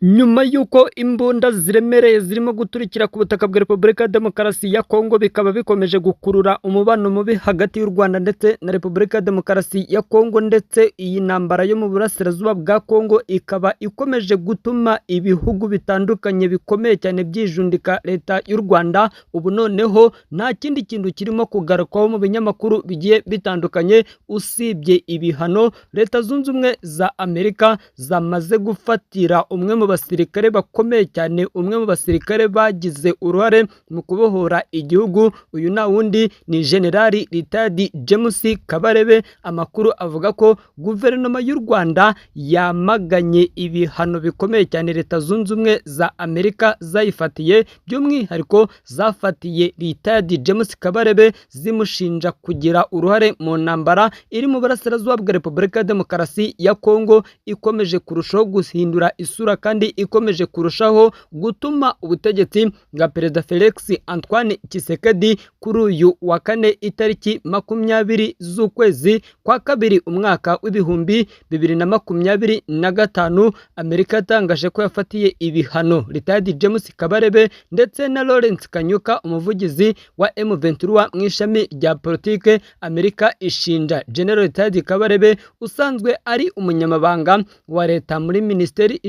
Nyuma y'uko imbunda ziremereye zirimo guturikira ku butaka bwa Repubulika ya Demokarasi ya Kongo bikaba bikomeje gukurura umubano mubi hagati y'u Rwanda ndetse na Repubulika ya Demokarasi ya Kongo, ndetse iyi ntambara yo mu burasirazuba bwa Kongo ikaba ikomeje gutuma ibihugu bitandukanye bikomeye cyane byijundika leta y'u Rwanda. Ubu noneho nta kindi kintu kirimo kugarukwaho mu binyamakuru bigiye bitandukanye usibye ibihano Leta Zunze Ubumwe za Amerika zamaze gufatira umwe mu basirikare bakomeye cyane, umwe mu basirikare bagize uruhare mu kubohora igihugu. Uyu nta wundi ni Generali Retired James Kabarebe. Amakuru avuga ko guverinoma y'u Rwanda yamaganye ibihano bikomeye cyane Leta Zunze Ubumwe za Amerika zayifatiye, by'umwihariko zafatiye Retired James Kabarebe zimushinja kugira uruhare mu ntambara iri mu burasirazuba bwa Repubulika ya Demokarasi ya Kongo, ikomeje kurushaho guhindura isura kandi ikomeje kurushaho gutuma ubutegetsi bwa Perezida Felix Antoine Tshisekedi kuri uyu wa kane itariki 20 z'ukwezi kwa kabiri umwaka w'ibihumbi 2025, Amerika yatangaje ko yafatiye ibihano Retired James Kabarebe ndetse na Lawrence Kanyuka, umuvugizi wa M23 mu ishami rya politike. Amerika ishinja General Retired Kabarebe usanzwe ari umunyamabanga wa leta muri Minisiteri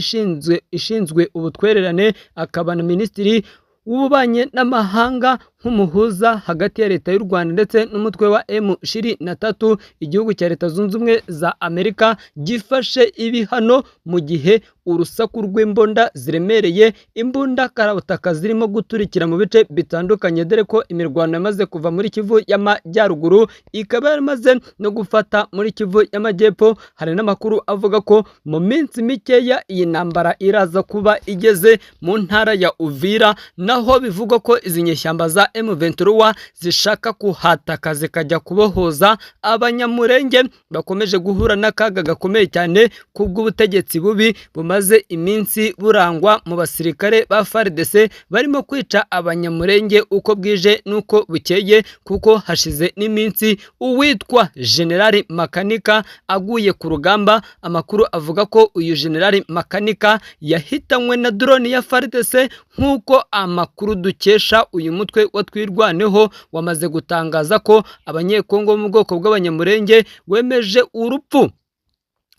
ishinzwe ubutwererane, akaba na Minisitiri w'ububanyi n'amahanga nk'umuhuza hagati ya leta y'u Rwanda ndetse n'umutwe wa M23. Igihugu cya Leta Zunze Ubumwe za Amerika gifashe ibihano mu gihe urusaku rw'imbunda ziremereye, imbunda karabutaka zirimo guturikira mu bice bitandukanye, dore ko imirwano yamaze kuva muri Kivu y'Amajyaruguru ikaba yamaze no gufata muri Kivu y'Amajyepfo. Hari n'amakuru avuga ko mu minsi mikeya iyi ntambara iraza kuba igeze mu ntara ya Uvira, naho bivugwa ko izi nyeshyamba za M23 zishaka kuhataka zikajya kubohoza abanyamurenge bakomeje guhura n'akaga gakomeye cyane kubw'ubutegetsi bubi bumaze iminsi burangwa mu basirikare ba FARDC barimo kwica abanyamurenge uko bwije nuko bukeye, kuko hashize n'iminsi uwitwa Generali Makanika aguye ku rugamba. Amakuru avuga ko uyu Generali Makanika yahitanywe na drone ya FARDC, nk'uko amakuru dukesha uyu mutwe watwirwaneho wamaze gutangaza ko abanyekongo mu bwoko bw'abanyamurenge wemeje urupfu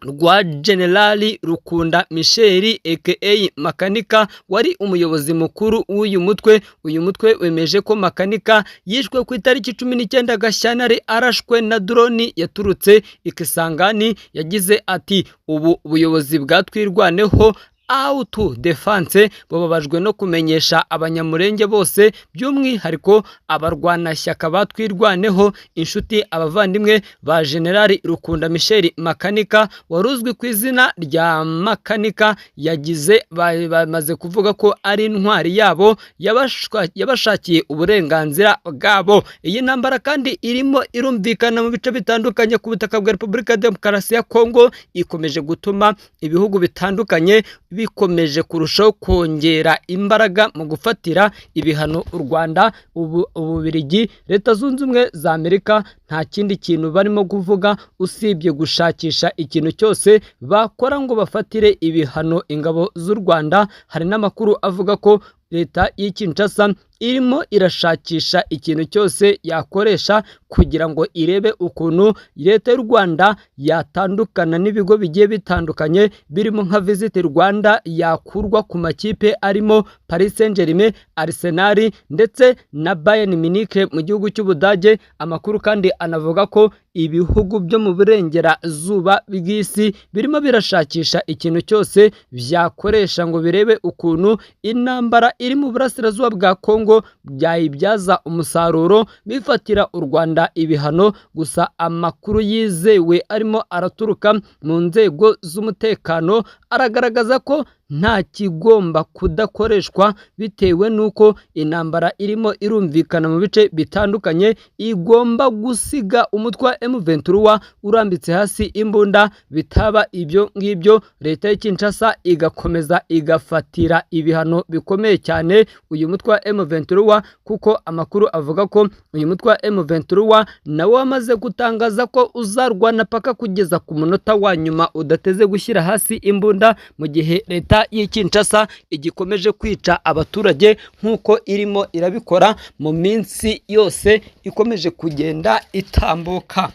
rwa Generali Rukunda Michel aka Makanika wari umuyobozi mukuru w'uyu mutwe. Uyu mutwe wemeje ko Makanika yishwe ku itariki 19 Gashyantare arashwe na drone yaturutse Ikisangani. Yagize ati ubu ubuyobozi bwatwirwaneho auto defense bababajwe no kumenyesha abanyamurenge bose, by'umwihariko abarwanashyaka batwirwaneho, inshuti, abavandimwe ba Generali Rukunda Michel Makanika waruzwi ku izina rya Makanika, yagize bamaze kuvuga ko ari intwari yabo yabashakiye uburenganzira bwabo. Iyi ntambara kandi irimo irumvikana mu bice bitandukanye ku butaka bwa Repubulika ya Demokarasi ya Kongo, ikomeje gutuma ibihugu bitandukanye bikomeje kurushaho kongera imbaraga mu gufatira ibihano u Rwanda. Ububiligi, Leta Zunze Ubumwe za Amerika nta kindi kintu barimo kuvuga usibye gushakisha ikintu cyose bakora ngo bafatire ibihano ingabo z'u Rwanda. Hari n'amakuru avuga ko leta y'i Kinshasa irimo irashakisha ikintu cyose yakoresha kugira ngo irebe ukuntu leta y'u Rwanda yatandukana n'ibigo bigiye bitandukanye birimo nka Visit Rwanda yakurwa ku makipe arimo Paris Saint-Germain, Arsenal ndetse na Bayern Munich mu gihugu cy'Ubudage. Amakuru kandi anavuga ko ibihugu byo mu burengerazuba bw'isi birimo birashakisha ikintu cyose byakoresha ngo birebe ukuntu intambara iri mu burasirazuba bwa Kongo byayibyaza umusaruro bifatira u Rwanda ibihano. Gusa amakuru yizewe arimo araturuka mu nzego z'umutekano aragaragaza ko nta kigomba kudakoreshwa bitewe nuko intambara irimo irumvikana mu bice bitandukanye, igomba gusiga umutwe wa M23 urambitse hasi imbunda. Bitaba ibyo ngibyo leta ya Kinshasa igakomeza igafatira ibihano bikomeye cyane uyu mutwe wa M23, kuko amakuru avuga ko uyu mutwe wa M23 nawe wamaze gutangaza ko uzarwana paka kugeza ku munota wa nyuma udateze gushyira hasi imbunda, mu gihe leta leta y'i Kinshasa igikomeje kwica abaturage nk'uko irimo irabikora mu minsi yose ikomeje kugenda itambuka.